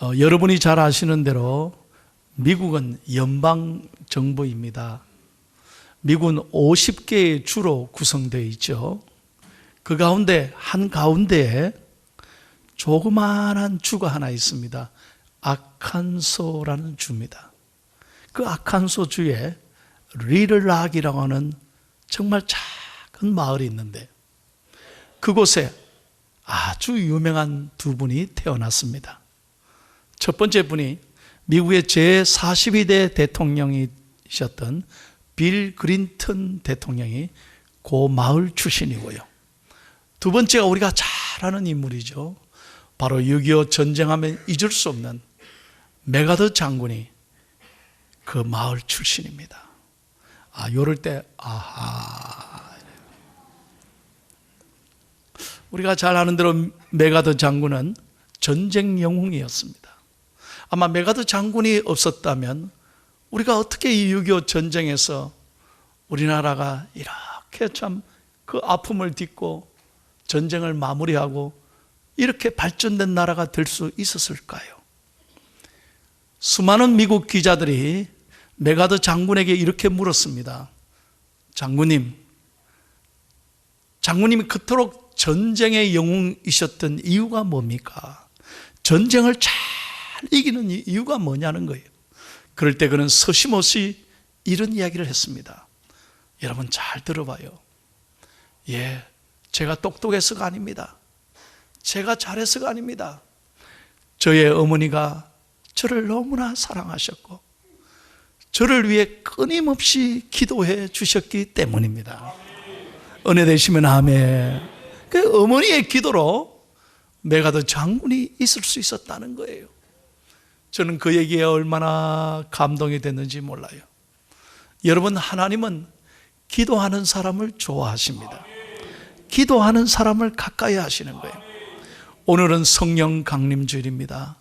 여러분이 잘 아시는 대로 미국은 연방정부입니다. 미국은 50개의 주로 구성되어 있죠. 그 가운데 한가운데에 조그마한 주가 하나 있습니다. 아칸소라는 주입니다. 그 아칸소 주에 리들락이라고 하는 정말 작은 마을이 있는데 그곳에 아주 유명한 두 분이 태어났습니다. 첫 번째 분이 미국의 제42대 대통령이셨던 빌 클린턴 대통령이 그 마을 출신이고요. 두 번째가 우리가 잘 아는 인물이죠. 바로 6.25 전쟁하면 잊을 수 없는 메가더 장군이 그 마을 출신입니다. 요럴 때 우리가 잘 아는 대로 메가더 장군은 전쟁 영웅이었습니다. 아마 메가더 장군이 없었다면 우리가 어떻게 이 6.25 전쟁에서 우리나라가 이렇게 참 그 아픔을 딛고 전쟁을 마무리하고 이렇게 발전된 나라가 될 수 있었을까요? 수많은 미국 기자들이 메가더 장군에게 이렇게 물었습니다. 장군님이 그토록 전쟁의 영웅이셨던 이유가 뭡니까? 전쟁을 잘 이기는 이유가 뭐냐는 거예요. 그럴 때 그는 서심없이 이런 이야기를 했습니다. 여러분 잘 들어봐요. 제가 똑똑해서가 아닙니다. 제가 잘해서가 아닙니다. 저의 어머니가 저를 너무나 사랑하셨고 저를 위해 끊임없이 기도해 주셨기 때문입니다. 은혜 되시면 아멘. 그 어머니의 기도로 메가더 장군이 있을 수 있었다는 거예요. 저는 그 얘기에 얼마나 감동이 됐는지 몰라요. 여러분, 하나님은 기도하는 사람을 좋아하십니다. 기도하는 사람을 가까이 하시는 거예요. 오늘은 성령 강림주일입니다.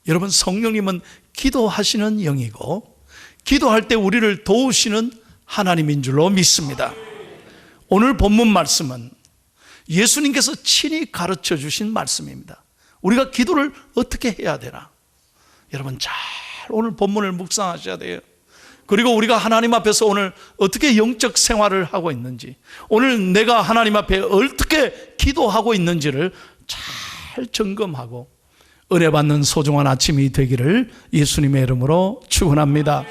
여러분, 성령님은 기도하시는 영이고 기도할 때 우리를 도우시는 하나님인 줄로 믿습니다. 오늘 본문 말씀은 예수님께서 친히 가르쳐 주신 말씀입니다. 우리가 기도를 어떻게 해야 되나? 여러분 잘 오늘 본문을 묵상하셔야 돼요. 그리고 우리가 하나님 앞에서 오늘 어떻게 영적 생활을 하고 있는지, 오늘 내가 하나님 앞에 어떻게 기도하고 있는지를 잘 점검하고 은혜 받는 소중한 아침이 되기를 예수님의 이름으로 축원합니다.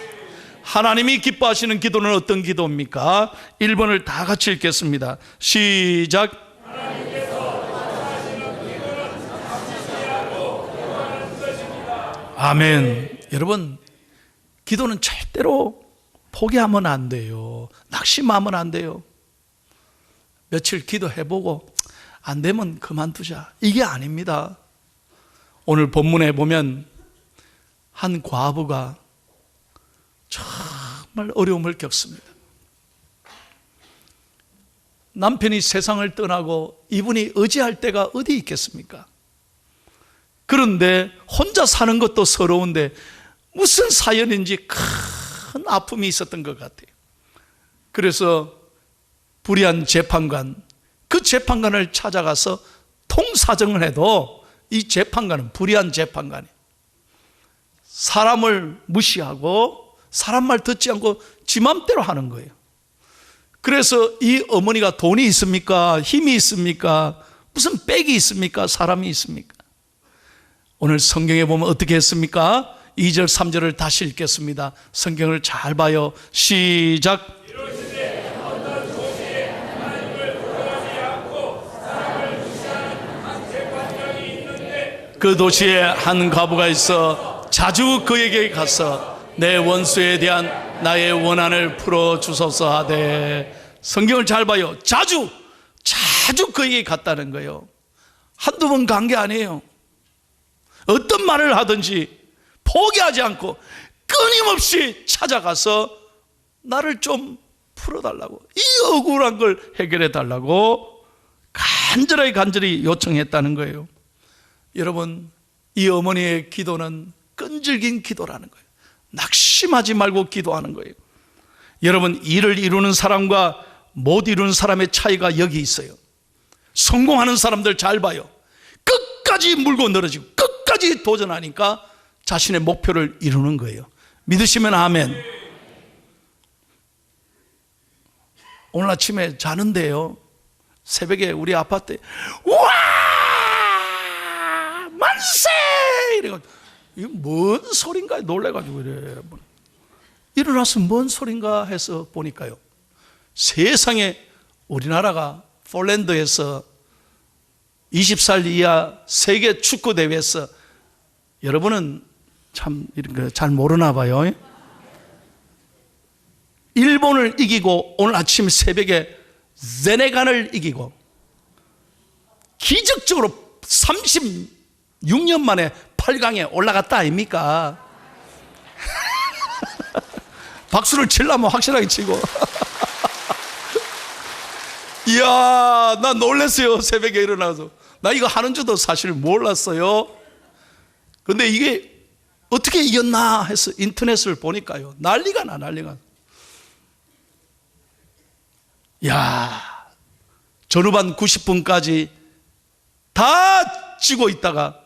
하나님이 기뻐하시는 기도는 어떤 기도입니까? 1번을 다 같이 읽겠습니다. 시작. 아멘. 여러분, 기도는 절대로 포기하면 안 돼요. 낙심하면 안 돼요. 며칠 기도해보고 안 되면 그만두자, 이게 아닙니다. 오늘 본문에 보면 한 과부가 정말 어려움을 겪습니다. 남편이 세상을 떠나고 이분이 의지할 데가 어디 있겠습니까? 그런데 혼자 사는 것도 서러운데 무슨 사연인지 큰 아픔이 있었던 것 같아요. 그래서 불의한 재판관, 그 재판관을 찾아가서 통사정을 해도 이 재판관은 불의한 재판관이에요. 사람을 무시하고 사람 말 듣지 않고 지 맘대로 하는 거예요. 그래서 이 어머니가 돈이 있습니까? 힘이 있습니까? 무슨 빽이 있습니까? 사람이 있습니까? 오늘 성경에 보면 어떻게 했습니까? 2절 3절을 다시 읽겠습니다. 성경을 잘 봐요. 시작. 그 도시에 한 과부가 있어 자주 그에게 가서 내 원수에 대한 나의 원한을 풀어주소서 하되, 성경을 잘 봐요. 자주 그에게 갔다는 거예요. 한두 번 간 게 아니에요. 어떤 말을 하든지 포기하지 않고 끊임없이 찾아가서 나를 좀 풀어달라고, 이 억울한 걸 해결해 달라고 간절히 요청했다는 거예요. 여러분, 이 어머니의 기도는 끈질긴 기도라는 거예요. 낙심하지 말고 기도하는 거예요. 여러분, 일을 이루는 사람과 못 이루는 사람의 차이가 여기 있어요. 성공하는 사람들 잘 봐요. 끝까지 물고 늘어지고 끝까지 도전하니까 자신의 목표를 이루는 거예요. 믿으시면 아멘. 오늘 아침에 자는데요, 새벽에 우리 아파트에 우와 만세 이래가지고 이거 뭔 소린가 놀래가지고 이래 일어나서 뭔 소린가 해서 보니까요, 세상에 우리나라가 폴란드에서 20살 이하 세계 축구 대회에서, 여러분은 참 잘 모르나 봐요. 일본을 이기고 오늘 아침 새벽에 세네갈을 이기고 기적적으로 36년 만에 8강에 올라갔다 아닙니까? 박수를 치려면 확실하게 치고. 이야, 나 놀랐어요. 새벽에 일어나서. 나 이거 하는 줄도 사실 몰랐어요. 근데 이게 어떻게 이겼나 해서 인터넷을 보니까요, 난리가 나. 야, 전후반 90분까지 다 쥐고 있다가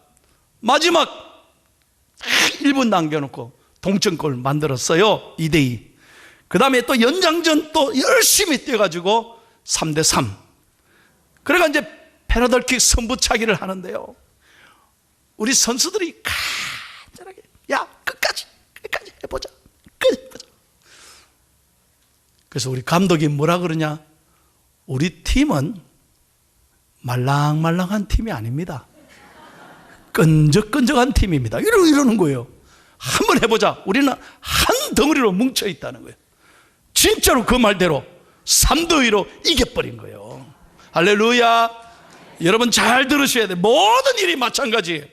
마지막 1분 남겨놓고 동점골 만들었어요. 2대2. 그 다음에 또 연장전 또 열심히 뛰어가지고 3대3. 그래가 이제 페널티킥 승부차기를 하는데요, 우리 선수들이 간절하게 야 끝까지 해보자. 그래서 우리 감독이 뭐라 그러냐, 우리 팀은 말랑말랑한 팀이 아닙니다. 끈적끈적한 팀입니다. 이러는 거예요. 한번 해보자. 우리는 한 덩어리로 뭉쳐 있다는 거예요. 진짜로 그 말대로 3대2로 이겨버린 거예요. 할렐루야. 여러분 잘 들으셔야 돼요. 모든 일이 마찬가지예요.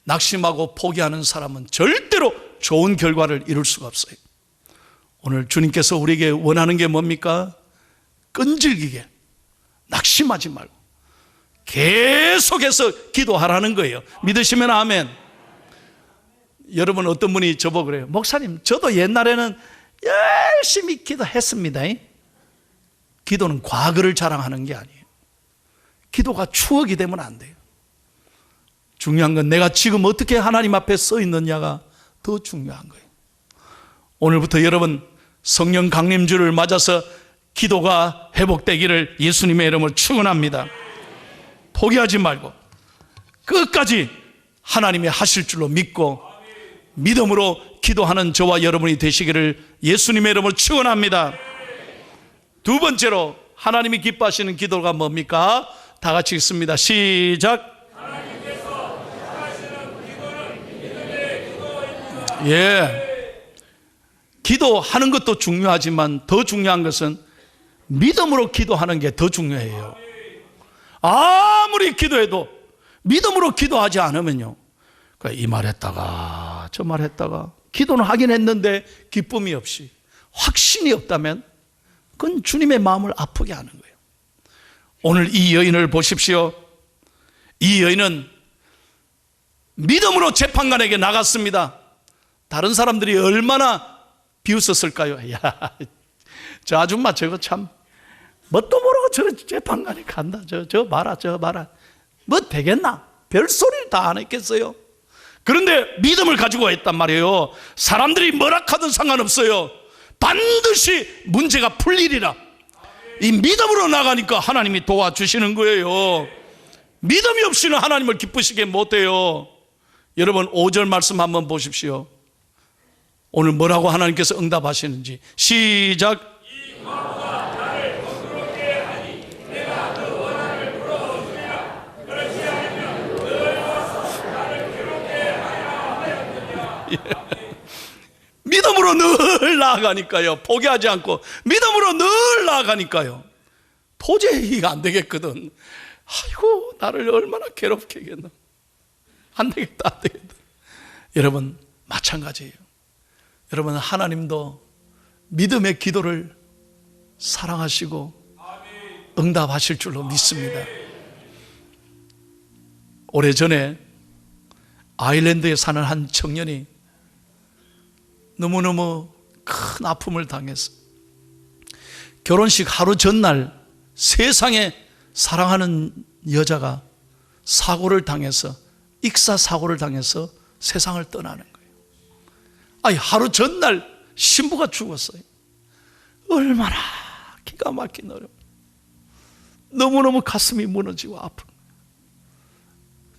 낙심하고 포기하는 사람은 절대로 좋은 결과를 이룰 수가 없어요. 오늘 주님께서 우리에게 원하는 게 뭡니까? 끈질기게 낙심하지 말고 계속해서 기도하라는 거예요. 믿으시면 아멘. 여러분, 어떤 분이 저보고 그래요, 목사님 저도 옛날에는 열심히 기도했습니다. 기도는 과거를 자랑하는 게 아니에요. 기도가 추억이 되면 안 돼요. 중요한 건 내가 지금 어떻게 하나님 앞에 서 있느냐가 더 중요한 거예요. 오늘부터 여러분 성령 강림주를 맞아서 기도가 회복되기를 예수님의 이름으로 축원합니다. 포기하지 말고 끝까지 하나님이 하실 줄로 믿고 믿음으로 기도하는 저와 여러분이 되시기를 예수님의 이름으로 축원합니다. 두 번째로 하나님이 기뻐하시는 기도가 뭡니까? 다 같이 읽습니다. 시작. 기도하는 것도 중요하지만 더 중요한 것은 믿음으로 기도하는 게 더 중요해요. 아무리 기도해도 믿음으로 기도하지 않으면요, 이 말했다가 저 말했다가 기도는 하긴 했는데 기쁨이 없이 확신이 없다면 그건 주님의 마음을 아프게 하는 거예요. 오늘 이 여인을 보십시오. 이 여인은 믿음으로 재판관에게 나갔습니다. 다른 사람들이 얼마나 비웃었을까요? 야, 저 아줌마 저거 참 뭣도 모르고 저 재판관에 간다. 저 봐라. 뭐 되겠나? 별소리를 다 안 했겠어요. 그런데 믿음을 가지고 했단 말이에요. 사람들이 뭐라 하든 상관없어요. 반드시 문제가 풀리리라. 이 믿음으로 나가니까 하나님이 도와주시는 거예요. 믿음이 없이는 하나님을 기쁘시게 못해요. 여러분 5절 말씀 한번 보십시오. 오늘 뭐라고 하나님께서 응답하시는지. 시작. 믿음으로 늘 나아가니까요. 포기하지 않고 믿음으로 늘 나아가니까요. 도저히 이거 안 되겠거든. 아이고, 나를 얼마나 괴롭게 하겠나. 안 되겠다. 여러분 마찬가지예요. 여러분 하나님도 믿음의 기도를 사랑하시고 응답하실 줄로 믿습니다. 오래전에 아일랜드에 사는 한 청년이 너무너무 큰 아픔을 당해서 결혼식 하루 전날 세상에 사랑하는 여자가 사고를 당해서 익사사고를 당해서 세상을 떠나는 거예요. 아니, 하루 전날 신부가 죽었어요. 얼마나 기가 막힌 어려움. 너무너무 가슴이 무너지고 아픈 거예요.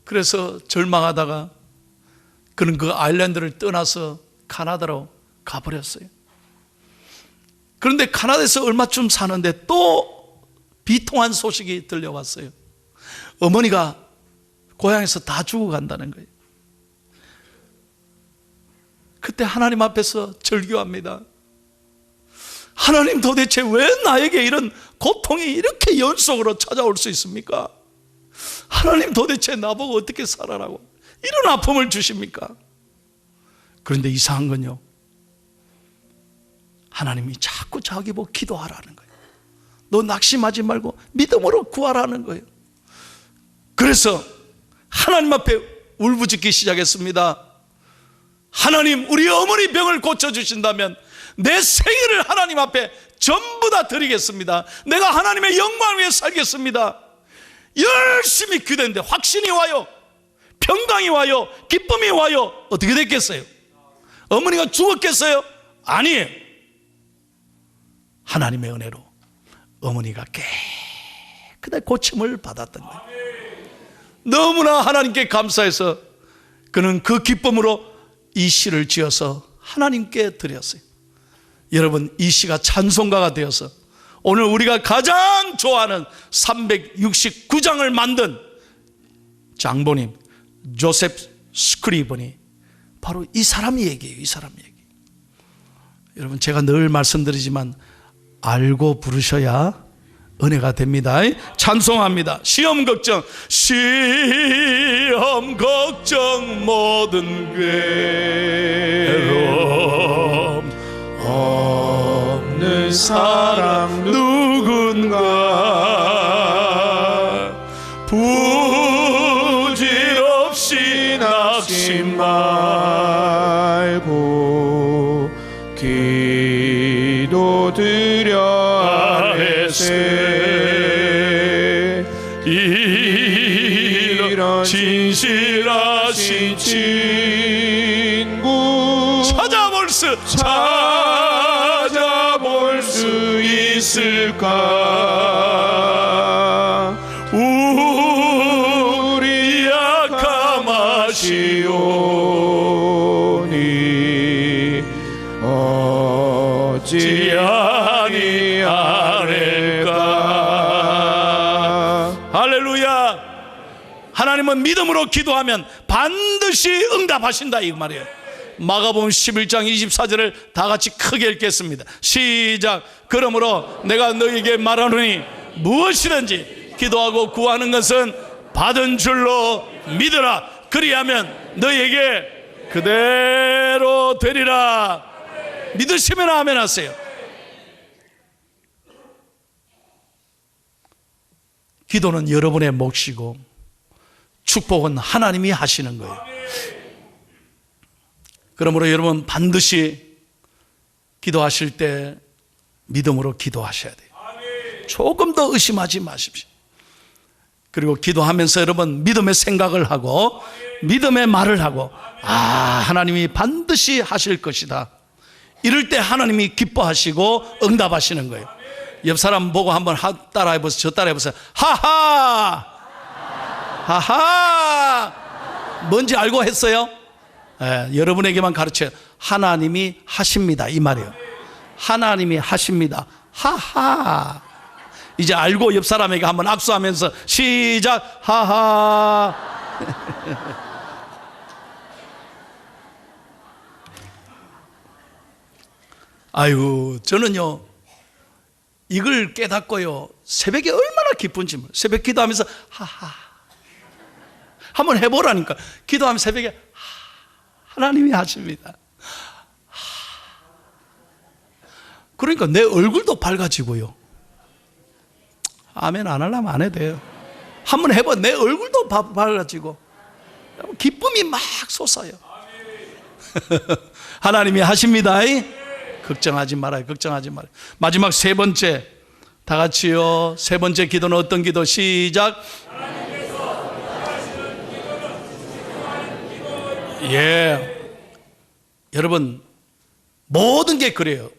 그래서 절망하다가 그는 그 아일랜드를 떠나서 카나다로 가버렸어요. 그런데 카나다에서 얼마쯤 사는데 또 비통한 소식이 들려왔어요. 어머니가 고향에서 다 죽어간다는 거예요. 그때 하나님 앞에서 절규합니다. 하나님, 도대체 왜 나에게 이런 고통이 이렇게 연속으로 찾아올 수 있습니까? 하나님, 도대체 나보고 어떻게 살아라고 이런 아픔을 주십니까? 그런데 이상한 건요, 하나님이 자꾸 자기 보고 기도하라는 거예요. 너 낙심하지 말고 믿음으로 구하라는 거예요. 그래서 하나님 앞에 울부짖기 시작했습니다. 하나님, 우리 어머니 병을 고쳐주신다면 내 생일을 하나님 앞에 전부 다 드리겠습니다. 내가 하나님의 영광을 위해 살겠습니다. 열심히 기도했는데 확신이 와요. 평강이 와요. 기쁨이 와요. 어떻게 됐겠어요? 어머니가 죽었겠어요? 아니에요. 하나님의 은혜로 어머니가 깨끗하게 고침을 받았던 거예요. 너무나 하나님께 감사해서 그는 그 기쁨으로 이 시를 지어서 하나님께 드렸어요. 여러분, 이 시가 찬송가가 되어서 오늘 우리가 가장 좋아하는 369장을 만든 장본인 조셉 스크리번이 바로 이 사람 얘기예요. 이 사람 얘기. 여러분, 제가 늘 말씀드리지만 알고 부르셔야 은혜가 됩니다. 찬송합니다. 시험 걱정, 시험 걱정 모든 괴로움 없는 사람 누군가 부질없이 낙심 말고 기도드려 아뢰세. 이런 진실하신 친구 찾아볼 수 있을까? 우리 약함하시오니 어찌하니 아뢰까? 할렐루야. 하나님은 믿음으로 기도하면 반드시 응답하신다, 이 말이에요. 마가복음 11장 24절을 다 같이 크게 읽겠습니다. 시작. 그러므로 내가 너희에게 말하노니 무엇이든지 기도하고 구하는 것은 받은 줄로 믿으라. 그리하면 너희에게 그대로 되리라. 믿으시면 아멘 하세요. 기도는 여러분의 몫이고 축복은 하나님이 하시는 거예요. 그러므로 여러분, 반드시 기도하실 때 믿음으로 기도하셔야 돼요. 조금 더 의심하지 마십시오. 그리고 기도하면서 여러분, 믿음의 생각을 하고 믿음의 말을 하고, 하나님이 반드시 하실 것이다. 이럴 때 하나님이 기뻐하시고 응답하시는 거예요. 옆 사람 보고 한번 따라해보세요. 저 따라해보세요. 하하! 하하! 뭔지 알고 했어요? 여러분에게만 가르쳐요. 하나님이 하십니다, 이 말이에요. 하나님이 하십니다. 하하. 이제 알고 옆 사람에게 한번 악수하면서 시작. 하하. 아유, 저는요 이걸 깨닫고요 새벽에 얼마나 기쁜지 몰라요. 새벽 기도하면서 하하 한번 해보라니까. 기도하면 새벽에 하나님이 하십니다. 그러니까 내 얼굴도 밝아지고요. 아멘 안 하려면 안 해도 돼요. 한번 해봐. 내 얼굴도 밝아지고 기쁨이 막 솟아요. 하나님이 하십니다. 걱정하지 말아요. 걱정하지 말아요. 마지막 세 번째, 다 같이요. 세 번째 기도는 어떤 기도? 시작. 예. 여러분, 모든 게 그래요.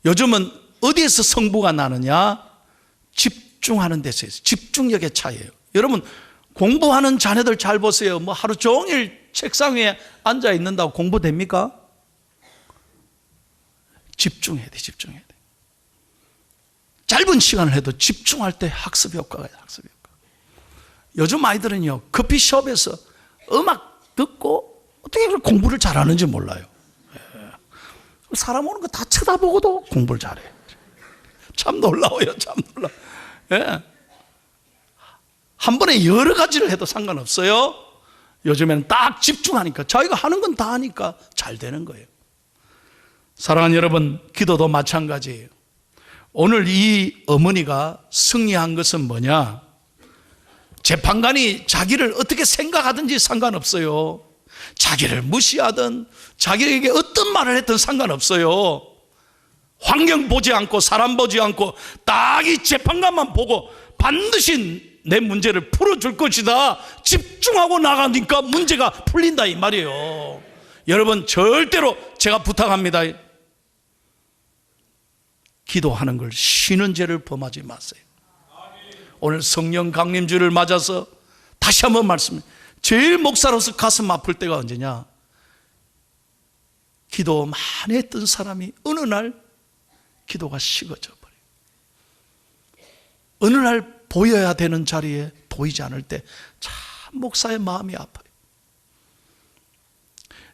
요즘은 어디에서 성부가 나느냐? 집중하는 데서 있어요. 집중력의 차이예요. 여러분, 공부하는 자녀들 잘 보세요. 뭐 하루 종일 책상 위에 앉아 있는다고 공부됩니까? 집중해야 돼, 집중해야 돼. 짧은 시간을 해도 집중할 때 학습 효과가 있어요, 학습 효과. 요즘 아이들은요, 커피숍에서 음악 듣고 어떻게 그렇게 공부를 잘하는지 몰라요. 사람 오는 거 다 쳐다보고도 공부를 잘해. 참 놀라워요, 참 놀라워. 예. 한 번에 여러 가지를 해도 상관없어요. 요즘에는 딱 집중하니까, 자기가 하는 건 다 하니까 잘 되는 거예요. 사랑하는 여러분, 기도도 마찬가지예요. 오늘 이 어머니가 승리한 것은 뭐냐? 재판관이 자기를 어떻게 생각하든지 상관없어요. 자기를 무시하든 자기에게 어떤 말을 했든 상관없어요. 환경 보지 않고 사람 보지 않고 딱 이 재판관만 보고 반드시 내 문제를 풀어줄 것이다 집중하고 나가니까 문제가 풀린다 이 말이에요. 여러분, 절대로 제가 부탁합니다. 기도하는 걸 쉬는 죄를 범하지 마세요. 오늘 성령 강림주를 맞아서 다시 한번 말씀드립니다. 제일 목사로서 가슴 아플 때가 언제냐? 기도 많이 했던 사람이 어느 날 기도가 식어져 버려요. 어느 날 보여야 되는 자리에 보이지 않을 때 참 목사의 마음이 아파요.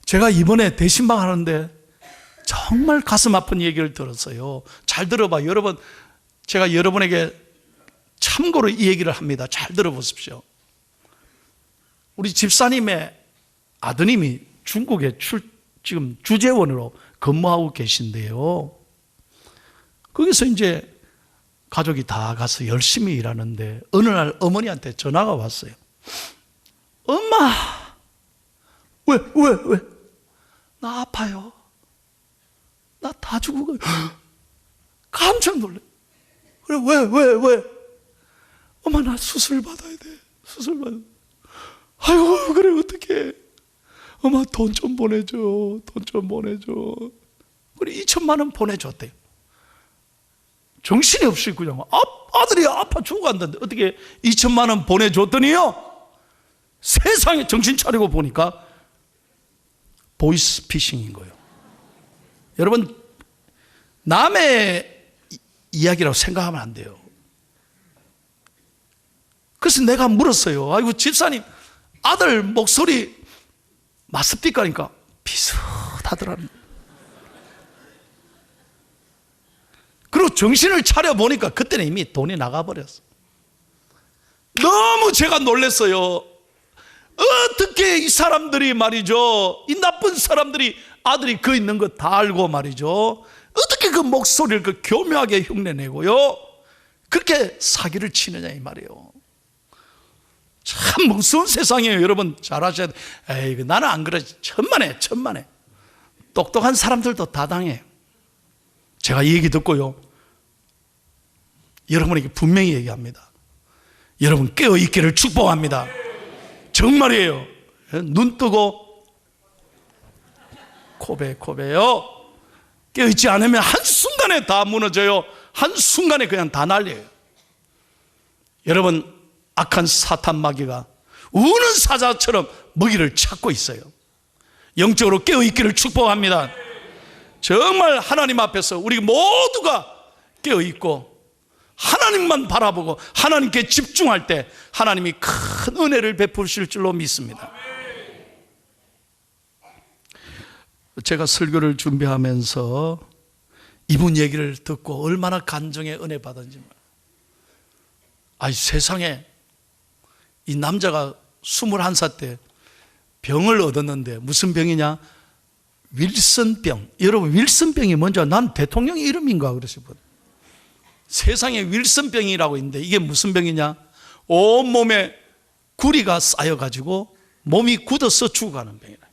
제가 이번에 대신방 하는데 정말 가슴 아픈 얘기를 들었어요. 잘 들어봐. 여러분, 제가 여러분에게 참고로 이 얘기를 합니다. 잘 들어보십시오. 우리 집사님의 아드님이 중국에 지금 주재원으로 근무하고 계신데요. 거기서 이제 가족이 다 가서 열심히 일하는데 어느 날 어머니한테 전화가 왔어요. 엄마, 왜? 나 아파요. 나 다 죽어가요. 깜짝 놀래. 그래, 왜? 엄마, 나 수술 받아야 돼. 수술 받아야 돼. 아이고, 그래, 어떡해. 엄마, 돈 좀 보내줘. 그래, 2천만 원 보내줬대요. 정신이 없이 그냥 아들이 아파 죽어간다는데 어떻게 2천만 원 보내줬더니요, 세상에 정신 차리고 보니까 보이스피싱인 거예요. 여러분, 남의 이야기라고 생각하면 안 돼요. 그래서 내가 물었어요. 아이고, 집사님 아들 목소리 맞습니까? 하니까 비슷하더랍니다. 그리고 정신을 차려보니까 그때는 이미 돈이 나가버렸어. 너무 제가 놀랐어요. 어떻게 이 사람들이 말이죠, 이 나쁜 사람들이 아들이 그 있는 거 다 알고 말이죠, 어떻게 그 목소리를 그 교묘하게 흉내내고요 그렇게 사기를 치느냐 이 말이에요. 참 무서운 세상이에요. 여러분 잘 아셔야 돼. 에이, 나는 안 그러지. 천만에. 똑똑한 사람들도 다 당해. 제가 이 얘기 듣고요, 여러분에게 분명히 얘기합니다. 여러분 깨어있기를 축복합니다. 정말이에요. 눈 뜨고 코베요. 깨어있지 않으면 한순간에 다 무너져요. 한순간에 그냥 다 날려요. 여러분, 악한 사탄 마귀가 우는 사자처럼 먹이를 찾고 있어요. 영적으로 깨어있기를 축복합니다. 정말 하나님 앞에서 우리 모두가 깨어있고 하나님만 바라보고 하나님께 집중할 때 하나님이 큰 은혜를 베푸실 줄로 믿습니다. 제가 설교를 준비하면서 이분 얘기를 듣고 얼마나 간정의 은혜 받았는지. 아이, 세상에 이 남자가 21살 때 병을 얻었는데 무슨 병이냐? 윌슨병. 여러분, 윌슨병이 뭔지 난 대통령 이름인가 그러시거든. 세상에 윌슨병이라고 있는데 이게 무슨 병이냐? 온몸에 구리가 쌓여가지고 몸이 굳어서 죽어가는 병이다.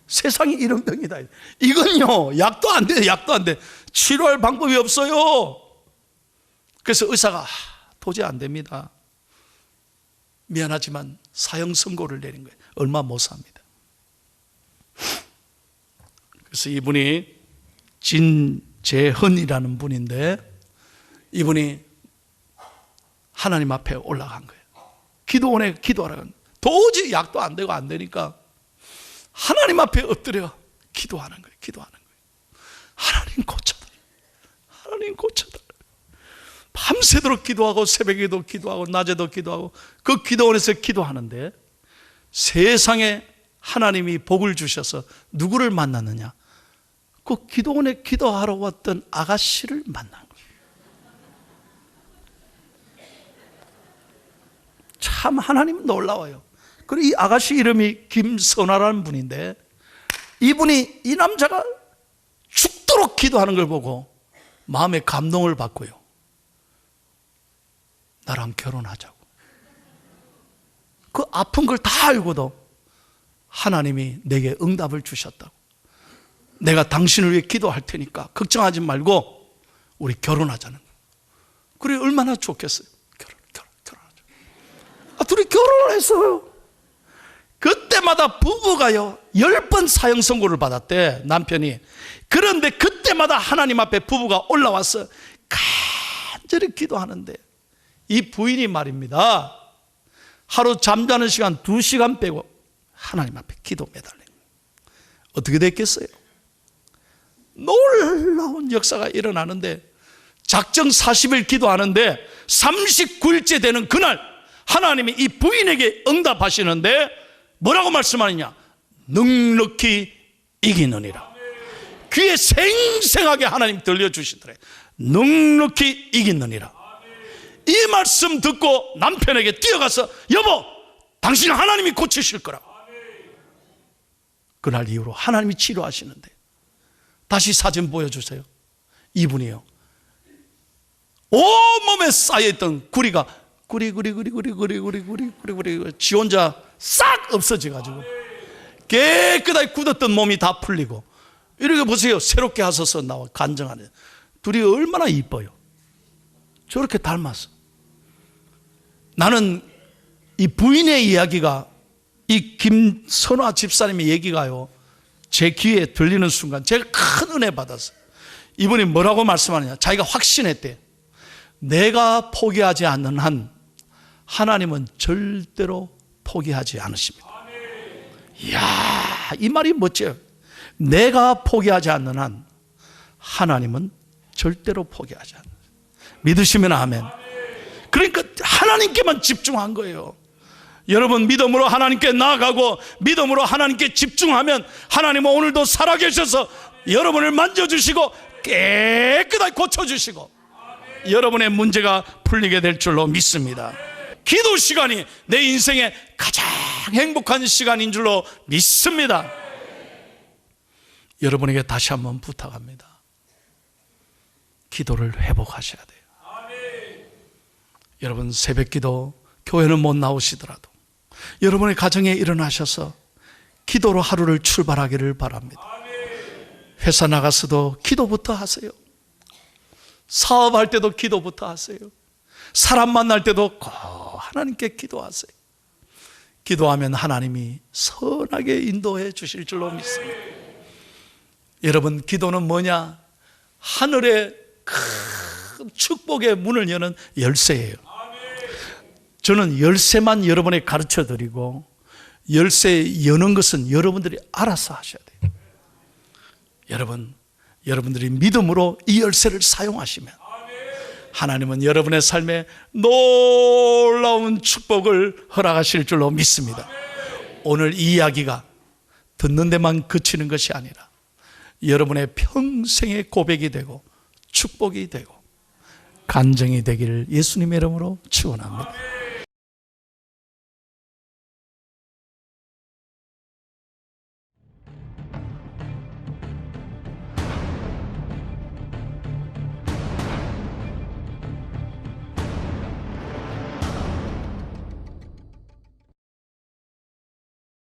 세상에 이런 병이다. 이건요, 약도 안 돼. 치료할 방법이 없어요. 그래서 의사가 도저히 안 됩니다. 미안하지만 사형 선고를 내린 거예요. 얼마 못 삽니다. 그래서 이분이 진재헌이라는 분인데, 이분이 하나님 앞에 올라간 거예요. 기도원에 기도하러 도저히 약도 안 되고 안 되니까 하나님 앞에 엎드려 기도하는 거예요. 하나님 고쳐달라. 하나님 고쳐달라. 밤새도록 기도하고 새벽에도 기도하고 낮에도 기도하고 그 기도원에서 기도하는데, 세상에 하나님이 복을 주셔서 누구를 만났느냐? 그 기도원에 기도하러 왔던 아가씨를 만난 거예요. 참 하나님은 놀라워요. 그리고 이 아가씨 이름이 김선화라는 분인데, 이분이 이 남자가 죽도록 기도하는 걸 보고 마음에 감동을 받고요, 나랑 결혼하자고. 그 아픈 걸 다 알고도 하나님이 내게 응답을 주셨다고. 내가 당신을 위해 기도할 테니까 걱정하지 말고 우리 결혼하자는 거예요. 그래, 얼마나 좋겠어요. 결혼하자. 둘이 결혼을 했어요. 그때마다 부부가요 10번 사형 선고를 받았대, 남편이. 그런데 그때마다 하나님 앞에 부부가 올라와서 간절히 기도하는데, 이 부인이 말입니다, 하루 잠자는 시간 2시간 빼고 하나님 앞에 기도 매달린 거예요. 어떻게 됐겠어요? 놀라운 역사가 일어나는데, 작정 40일 기도하는데 39일째 되는 그날 하나님이 이 부인에게 응답하시는데 뭐라고 말씀하느냐? 넉넉히 이기느니라. 귀에 생생하게 하나님 들려주시더래. 넉넉히 이기느니라. 이 말씀 듣고 남편에게 뛰어가서, 여보, 당신은 하나님이 고치실 거라고. 그날 이후로 하나님이 치료하시는데, 다시 사진 보여주세요. 이분이요, 온몸에 쌓여있던 구리가 구리 지 혼자 싹 없어져가지고 깨끗하게 굳었던 몸이 다 풀리고, 이렇게 보세요. 새롭게 하셔서 나와 간증하는 둘이 얼마나 이뻐요. 저렇게 닮았어. 나는 이 부인의 이야기가, 이 김선화 집사님의 얘기가요, 제 귀에 들리는 순간 제가 큰 은혜 받았어요. 이분이 뭐라고 말씀하느냐? 자기가 확신했대. 내가 포기하지 않는 한 하나님은 절대로 포기하지 않으십니다. 이야, 이 말이 멋져요. 내가 포기하지 않는 한 하나님은 절대로 포기하지 않는다. 믿으시면 아멘. 그러니까 하나님께만 집중한 거예요. 여러분, 믿음으로 하나님께 나아가고 믿음으로 하나님께 집중하면 하나님은 오늘도 살아계셔서 여러분을 만져주시고 깨끗하게 고쳐주시고 여러분의 문제가 풀리게 될 줄로 믿습니다. 기도 시간이 내 인생의 가장 행복한 시간인 줄로 믿습니다. 여러분에게 다시 한번 부탁합니다. 기도를 회복하셔야 돼요. 여러분, 새벽기도 교회는 못 나오시더라도 여러분의 가정에 일어나셔서 기도로 하루를 출발하기를 바랍니다. 회사 나가서도 기도부터 하세요. 사업할 때도 기도부터 하세요. 사람 만날 때도 꼭 하나님께 기도하세요. 기도하면 하나님이 선하게 인도해 주실 줄로 믿습니다. 여러분, 기도는 뭐냐? 하늘의 큰 축복의 문을 여는 열쇠예요. 저는 열쇠만 여러분에게 가르쳐 드리고, 열쇠 여는 것은 여러분들이 알아서 하셔야 돼요. 여러분들이 믿음으로 이 열쇠를 사용하시면 하나님은 여러분의 삶에 놀라운 축복을 허락하실 줄로 믿습니다. 오늘 이 이야기가 듣는 데만 그치는 것이 아니라 여러분의 평생의 고백이 되고 축복이 되고 간증이 되기를 예수님의 이름으로 축원합니다.